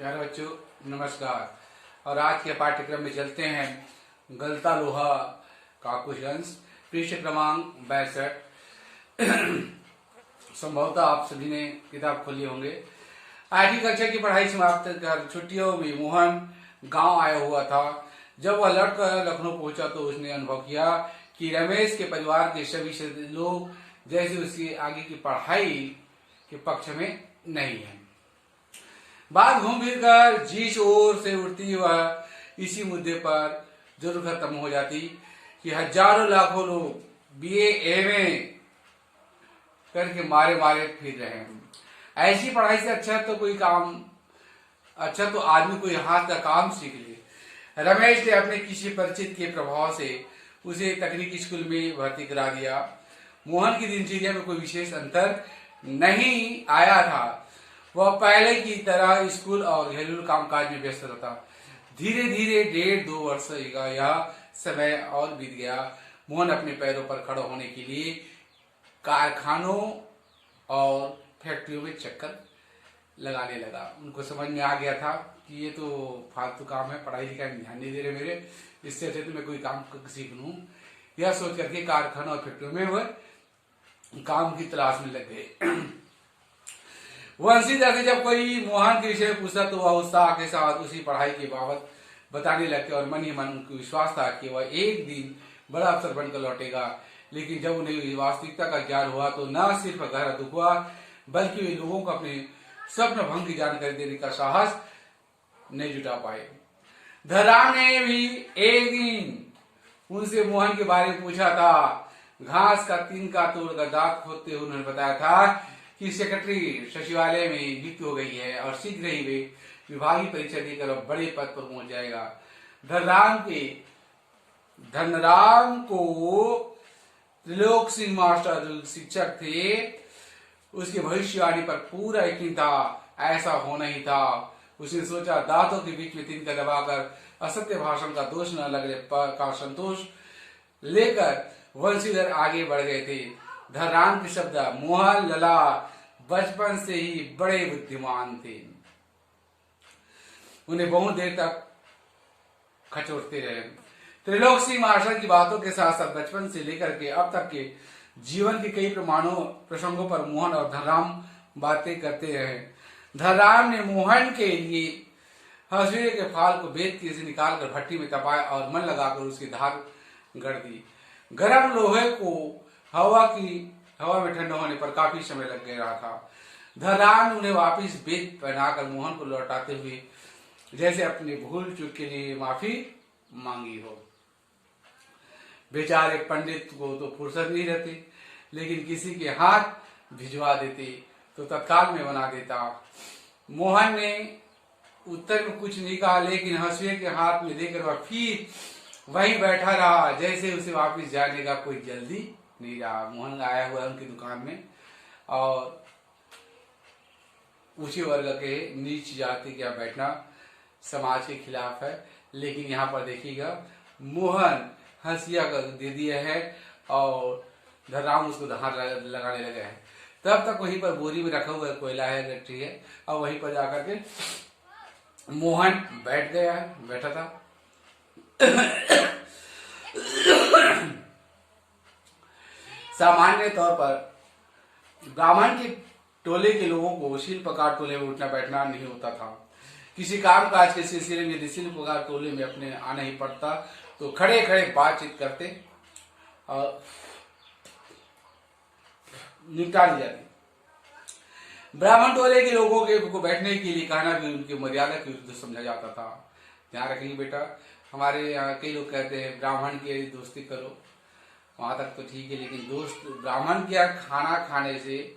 प्यारे बच्चों नमस्कार। और आज के पाठ्यक्रम में चलते हैं गलता लोहा का कुछ अंश पृष्ठ क्रमांक 62। संभवतः आप सभी ने किताब खोली होंगे। आठवीं कक्षा की पढ़ाई समाप्त कर छुट्टियों में मोहन गांव आया हुआ था। जब वह लौटकर लखनऊ पहुंचा तो उसने अनुभव किया कि रमेश के परिवार के सभी लोग जैसे उसकी आगे की पढ़ाई के पक्ष में नहीं है। बात घूम फिर कर जिस ओर से उठती वह इसी मुद्दे पर जरूर खत्म हो जाती कि हजारों लाखों लोग बीए एमए करके मारे मारे फिर रहे हैं। ऐसी पढ़ाई से अच्छा तो आदमी कोई हाथ का काम सीख ले। रमेश ने अपने किसी परिचित के प्रभाव से उसे तकनीकी स्कूल में भर्ती करा दिया। मोहन की दिनचर्या में कोई विशेष अंतर नहीं आया था। वह पहले की तरह स्कूल और घरेलू कामकाज में व्यस्त रहता। धीरे धीरे 1.5-2 वर्ष का यह समय और बीत गया। मोहन अपने पैरों पर खड़ा होने के लिए कारखानों और फैक्ट्रियों में चक्कर लगाने लगा। उनको समझ में आ गया था कि ये तो फालतू काम है, पढ़ाई लिखाई में ध्यान नहीं दे रहे मेरे, इससे अच्छे तो मैं कोई काम सीख लूं। यह सोच करके कारखानों और फैक्ट्रियों में वह काम की तलाश में लग गए। वंशीधर से जब कोई मोहन के विषय में पूछता तो वह उत्साह के साथ उसी पढ़ाई के बाबत बताने लगते और मन ही मन उनको विश्वास था कि वह एक दिन बड़ा अफसर बनकर लौटेगा। लेकिन जब उन्हें वास्तविकता का ज्ञान हुआ तो न सिर्फ गहरा दुख हुआ बल्कि वे लोगों को अपने स्वप्न भंग की जानकारी देने का साहस नहीं जुटा पाए। धराम ने भी एक दिन उनसे मोहन के बारे में पूछा था। घास का तिनका तोड़कर दांत खोदते हुए उन्होंने बताया था कि सेक्रेटरी सचिवालय में नियुक्त हो गई है और शीघ्र ही वे विभागीय परीक्षा देकर बड़े पद पर पहुंच जाएगा। धनराम को त्रिलोक सिंह मास्टर जो शिक्षक थे उसके भविष्यवाणी पर पूरा यकीन था। ऐसा होना ही था। उसने सोचा दांतों के बीच में तिनका दबाकर असत्य भाषण का दोष न लगने का संतोष लेकर वंशीधर आगे बढ़ गए थे। धनराम के शब्द मोहन लला बचपन से ही बड़े बुद्धिमान थे। उन्हें बहुत देर तक खचोटते रहे। त्रिलोक सिंह मास्टर की बातों के साथ साथ बचपन से लेकर के अब तक के जीवन के कई प्रसंगों पर मोहन और धनराम बातें करते रहे। धनराम ने मोहन के लिए हंसुए के फाल को बेत के से निकालकर भट्टी में तपाया और मन लगाकर उसकी धार गढ़ दी। गर्म लोहे को हवा में ठंडा होने पर काफी समय लग गया था। धनराम ने उन्हें वापिस बेत पहनाकर मोहन को लौटाते हुए जैसे अपने भूल चूक के लिए माफी मांगी हो। बेचारे पंडित को तो फुर्सत नहीं रहती, लेकिन किसी के हाथ भिजवा देते तो तत्काल में बना देता। मोहन ने उत्तर में कुछ नहीं कहा, लेकिन हंसुए के हाथ में देकर वह फिर वहीं बैठा रहा जैसे उसे वापस जाने का कोई जल्दी नहीं रहा। मोहन आया हुआ है उनकी दुकान में और ऊंचे वर्ग के नीच जाति का बैठना समाज के खिलाफ है। लेकिन यहाँ पर देखिएगा मोहन हंसिया कर दे दिया है और धनराम उसको धार लगाने लगे हैं। तब तक वहीं पर बोरी में रखा हुआ कोयला है, गट्टी है, और वहीं पर जाकर के मोहन बैठा था। सामान्य तौर पर ब्राह्मण के टोले के लोगों को शिल्पकार टोले में उठना बैठना नहीं होता था। किसी कामकाज के सिलसिले में यदि शिल्पकार टोले में अपने आना ही पड़ता तो खड़े खड़े बातचीत करते और निपटा दी जाती। ब्राह्मण टोले के लोगों को बैठने के लिए कहना भी उनकी मर्यादा के विरुद्ध समझा जाता था। ध्यान रखिए बेटा, हमारे यहाँ कई लोग कहते हैं ब्राह्मण की दोस्ती करो, वहां तक तो ठीक है, लेकिन दोस्त ब्राह्मण के यहाँ खाना खाने से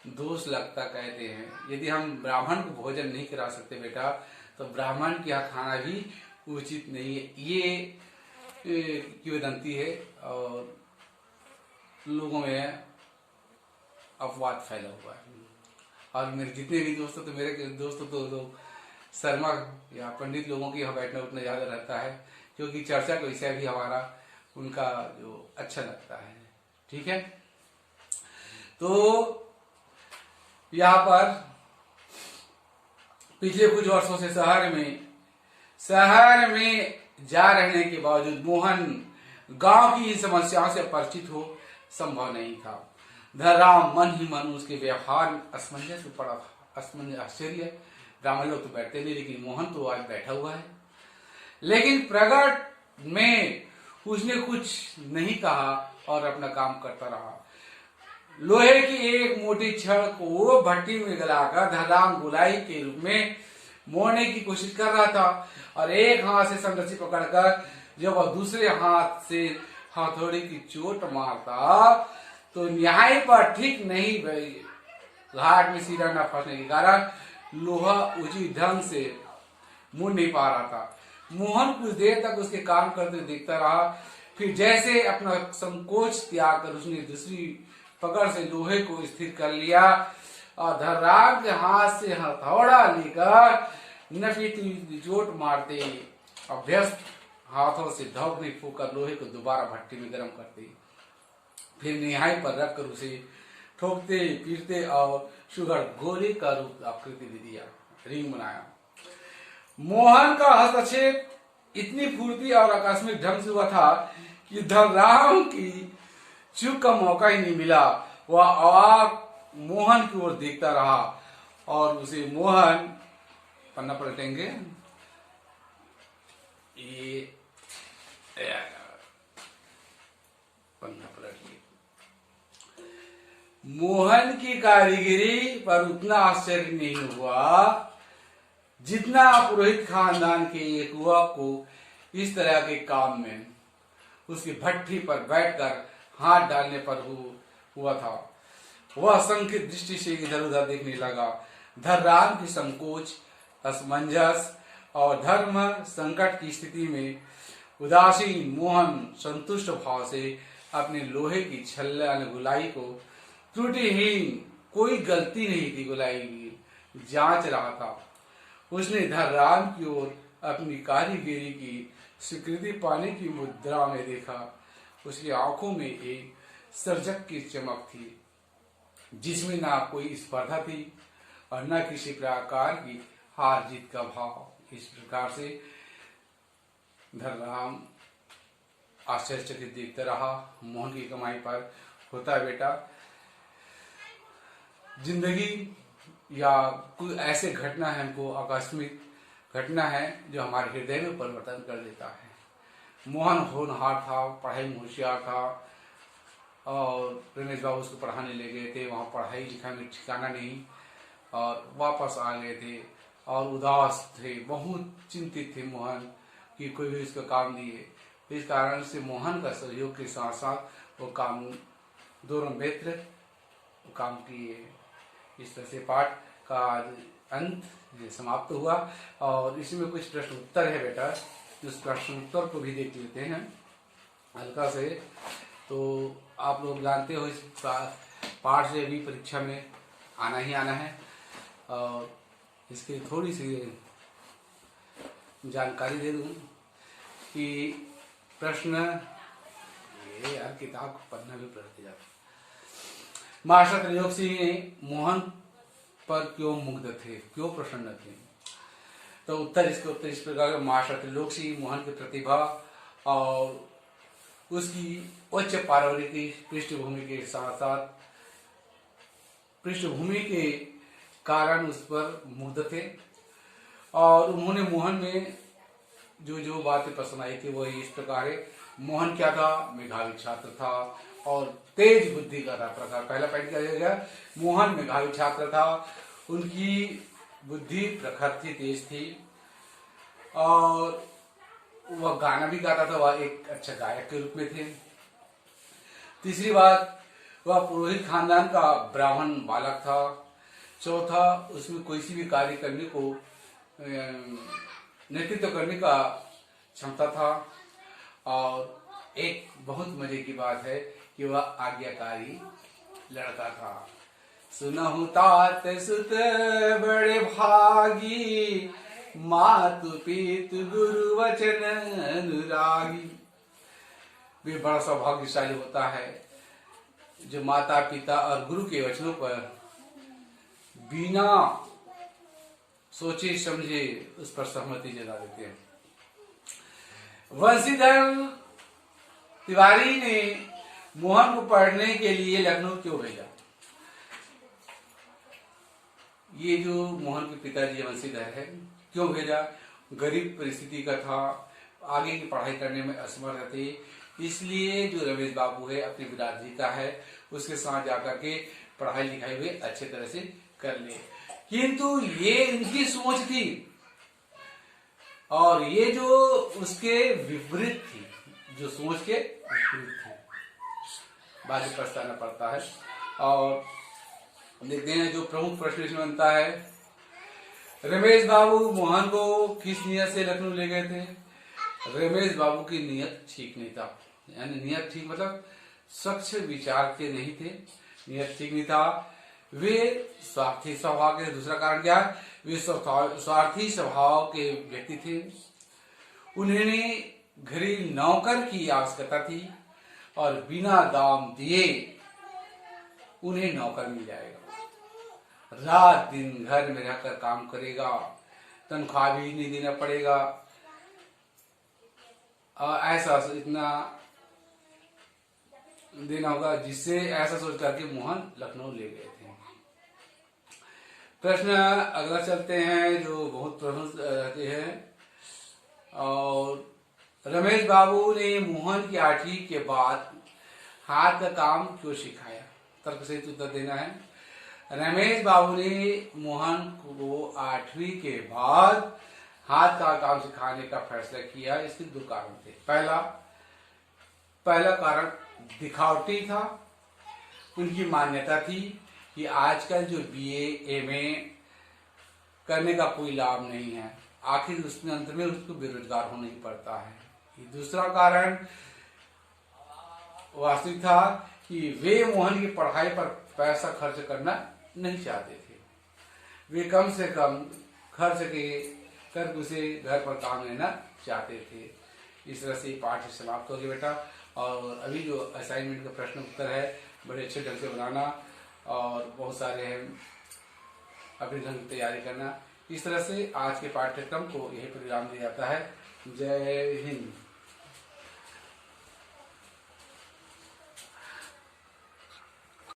दोष लगता कहते हैं। यदि हम ब्राह्मण को भोजन नहीं करा सकते बेटा तो ब्राह्मण के यहाँ खाना भी उचित नहीं है। ये किंवदंती है और लोगों में अपवाद फैला हुआ है। और मेरे जितने भी दोस्त तो मेरे दोस्त तो शर्मा या पंडित लोगों की यहाँ बैठना उठना ज्यादा रहता है, क्योंकि चर्चा का विषय भी हमारा उनका जो अच्छा लगता है। ठीक है, तो यहाँ पर पिछले कुछ वर्षों से शहर में जा रहने के बावजूद मोहन गांव की इन समस्याओं से परिचित हो संभव नहीं था। धनराम मन ही मन उसके व्यवहार में असमंजस में पड़ा था। आश्चर्य, ब्राह्मण लोग तो बैठते नहीं, लेकिन मोहन तो आज बैठा हुआ है। लेकिन प्रकट में उसने कुछ नहीं कहा और अपना काम करता रहा। लोहे की एक मोटी छड़ को वो भट्टी में गलाकर धनराम गोलाई के रूप में मोड़ने की कोशिश कर रहा था और एक हाथ से संरस्सी पकड़कर जब वह दूसरे हाथ से हथौड़ी की चोट मारता तो न्याय पर ठीक नहीं गई। घाट में सिरा न फंसने के कारण लोहा उचित ढंग से मुड़ नहीं पा रहा था। मोहन कुछ देर तक उसके काम करते देखता रहा, फिर जैसे अपना संकोच त्याग कर उसने दूसरी पकड़ से लोहे को स्थिर कर लिया और धनराम के हाथ से हथौड़ा लेकर नफी चोट मारते अभ्यस्त हाथों से धौकने फूकर लोहे को दोबारा भट्टी में गर्म करते, फिर निहाई पर रखकर उसे ठोकते पीटते और शुगर गोली का रूप आकृति दे दिया, रिंग बनाया। मोहन का हस्तक्षेप इतनी फुर्ती और आकस्मिक ढंग से हुआ था कि धनराम की चूक का मौका ही नहीं मिला। वह अवाक मोहन की ओर देखता रहा और उसे मोहन पन्ना पलटेंगे ये पन्ना पलट मोहन की कारीगरी पर उतना आश्चर्य नहीं हुआ जितना पुरोहित खानदान के एक युवक को इस तरह के काम में उसकी भट्टी पर बैठकर हाथ डालने पर हुआ था। वह संकित दृष्टि से इधर उधर देखने लगा। धनराम की संकोच, असमंजस और धर्म संकट की स्थिति में उदासीन मोहन संतुष्ट भाव से अपने लोहे की छल्ले गुलाई को त्रुटिहीन, कोई गलती नहीं थी गुलाई की, जांच रहा था। उसने धनराम की ओर अपनी कारीगरी की स्वीकृति पाने की मुद्रा में देखा। उसकी आंखों में एक सर्जक की चमक थी जिसमें ना कोई स्पर्धा थी और न किसी प्रकार की हार जीत का भाव। इस प्रकार से धनराम आश्चर्यचकित देखता रहा। मोहन की कमाई पर होता है बेटा, जिंदगी या कोई ऐसे घटना है, हमको आकस्मिक घटना है जो हमारे हृदय में परिवर्तन कर देता है। मोहन होनहार था, पढ़ाई में होशियार था और रमेश बाबू उसको पढ़ाने ले गए थे। वहाँ पढ़ाई लिखाई में ठिकाना नहीं और वापस आ गए थे और उदास थे, बहुत चिंतित थे मोहन कि कोई भी उसका काम दिए। इस कारण से मोहन का सहयोग के साथ साथ वो काम दोनों मित्र काम किए। इस तरह से पाठ का अंत समाप्त हुआ और इसमें कुछ प्रश्न उत्तर है बेटा, उस प्रश्न उत्तर को भी देख लेते हैं हल्का से। तो आप लोग जानते हो इस पाठ से भी परीक्षा में आना ही आना है और इसकी थोड़ी सी जानकारी दे दूं कि प्रश्न ये यार किताब पढ़ना भी पड़ते जाता। मास्टर त्रिलोक सिंह मोहन पर क्यों मुग्ध थे, क्यों प्रसन्न थे? तो इसके उत्तर इस प्रकार, मास्टर त्रिलोक सिंह मोहन की प्रतिभा और उसकी उच्च पारिवारिक पृष्ठभूमि के साथ साथ पृष्ठभूमि के कारण उस पर मुग्ध थे और उन्होंने मोहन में जो बातें पसंद आई थी वो इस प्रकार है। मोहन क्या था? मेधावी छात्र था और तेज बुद्धि का था प्रकार। पहला पॉइंट क्या गया? मोहन मेधावी छात्र था, उनकी बुद्धि प्रखर थी, तेज थी और वह गाना भी गाता था, वह एक अच्छा गायक के रूप में थे। तीसरी बात, वह पुरोहित खानदान का ब्राह्मण बालक था। चौथा, उसमें कोई सी भी कार्य करने को नेतृत्व करने का क्षमता था और एक बहुत मजे की बात है कि वह आज्ञाकारी लड़का था। सुनहु तात सुत बड़े भागी, मातु पितु गुरु वचन अनुरागी। वे बड़ा सौभाग्यशाली होता है जो माता पिता और गुरु के वचनों पर बिना सोचे समझे उस पर सहमति जता देते हैं। वंशीधर तिवारी ने मोहन को पढ़ने के लिए लखनऊ क्यों भेजा? ये जो मोहन के पिताजी वंशीधर है, क्यों भेजा? गरीब परिस्थिति का था, आगे की पढ़ाई करने में असमर्थ थे, इसलिए जो रमेश बाबू है अपने बिरादरी का है, उसके साथ जाकर के पढ़ाई लिखाई हुए अच्छे तरह से कर ले। किंतु ये इनकी सोच थी और ये जो उसके विपरीत थी, जो सोच के विपरीत थी, बाद में पछताना पड़ता है। और देखते हैं जो प्रमुख प्रश्न इसमें बनता है, रमेश बाबू मोहन को किस नियत से लखनऊ ले गए थे? रमेश बाबू की नियत ठीक नहीं था, यानी नियत ठीक मतलब स्वच्छ विचार के नहीं थे, नियत ठीक नहीं था। वे स्वार्थी स्वभाव के, दूसरा कारण क्या है, वे स्वार्थी स्वभाव के व्यक्ति थे। उन्हें घरेलू नौकर की आवश्यकता थी और बिना दाम दिए उन्हें नौकर मिल जाएगा, रात दिन घर में रहकर काम करेगा, तनख्वाह भी नहीं देना पड़ेगा, और ऐसा इतना देना होगा, जिससे ऐसा सोच करके मोहन लखनऊ ले गए थे। प्रश्न अगला चलते हैं जो बहुत प्रमुख रहते हैं। और रमेश बाबू ने मोहन की 8वीं के बाद हाथ का काम क्यों सिखाया? तर्क से उत्तर देना है। रमेश बाबू ने मोहन को 8वीं के बाद हाथ का काम सिखाने का फैसला किया। इसके 2 कारण थे। पहला कारण दिखावटी था, उनकी मान्यता थी कि आजकल जो बीए एमए करने का कोई लाभ नहीं है, आखिर उसमें अंत में उसको बेरोजगार होना ही पड़ता है। दूसरा कारण वास्तविक था कि वे मोहन की पढ़ाई पर पैसा खर्च करना नहीं चाहते थे, वे कम से कम खर्च के कर उसे घर पर काम लेना चाहते थे। इस तरह से पाठ समाप्त हो गया बेटा। और अभी जो असाइनमेंट का प्रश्न उत्तर है बड़े अच्छे ढंग से बनाना और बहुत सारे अपने ढंग की तैयारी करना। इस तरह से आज के पाठ्यक्रम को यही परिणाम दिया जाता है। जय हिंद।